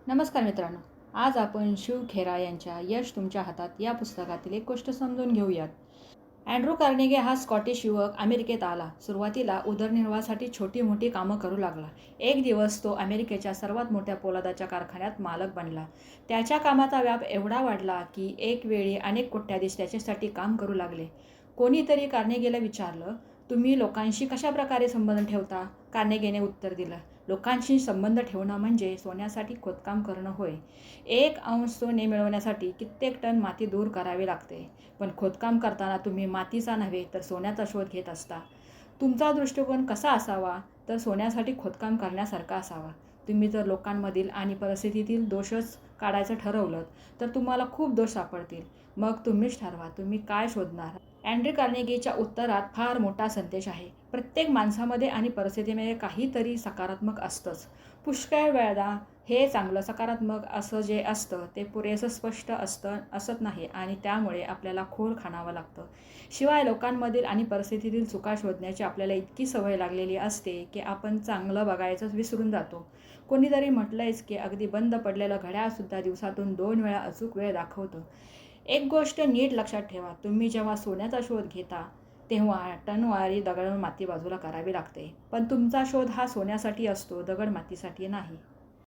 नमस्कार मित्रांनो. आज आपण शिव खेरा यांच्या यश तुमच्या हातात या पुस्तकातील एक गोष्ट समजून घेऊयात. अँड्रू कार्नेगी हा स्कॉटिश युवक अमेरिकेत आला. सुरुवातीला उदरनिर्वाहासाठी छोटी मोठी कामं करू लागला. एक दिवस तो अमेरिकेच्या सर्वात मोठ्या पोलादाच्या कारखान्यात मालक बनला. त्याच्या कामाचा व्याप एवढा वाढला की एक वेळी अनेक कोट्याधीश त्याच्यासाठी काम करू लागले. कोणीतरी कार्नेगीला विचारलं, तुम्ही लोकांशी कशा प्रकारे संबंध ठेवता? कार्नेगीने उत्तर दिलं, लोकांशी संबंध ठेवणं म्हणजे सोन्यासाठी खोदकाम करणं होय. 1 अंश सोने मिळवण्यासाठी कित्येक टन माती दूर करावी लागते. पण खोदकाम करताना तुम्ही मातीचा नव्हे तर सोन्याचा शोध घेत असता. तुमचा दृष्टिकोन कसा असावा? तर सोन्यासाठी खोदकाम करण्यासारखा असावा. तुम्ही जर लोकांमधील आणि परिस्थितीतील दोषच काढायचं ठरवलं तर तुम्हाला खूप दोष सापडतील. मग तुम्हीच ठरवा तुम्ही काय शोधणार. अँड्रू कार्नेगीच्या उत्तरात फार मोठा संदेश आहे. प्रत्येक माणसामध्ये आणि परिस्थितीमध्ये काहीतरी सकारात्मक असतंच. पुष्कळ वेळा हे चांगलं सकारात्मक असं जे असतं ते पुरेसं स्पष्ट असत नाही आणि त्यामुळे आपल्याला खोल खाणावं लागतं. शिवाय लोकांमधील आणि परिस्थितीतील चुका शोधण्याची आपल्याला इतकी सवय लागलेली असते की आपण चांगलं बघायचंच विसरून जातो. कोणीतरी म्हटलंयच की अगदी बंद पडलेलं घड्याळसुद्धा दिवसातून 2 वेळा अचूक वेळ दाखवतं. एक गोष्ट नीट लक्षात ठेवा, तुम्ही जेव्हा सोन्याचा शोध घेता तेव्हा टनवारी दगड माती बाजूला करावी लागते. पण तुमचा शोध हा सोन्यासाठी असतो, दगड मातीसाठी नाही.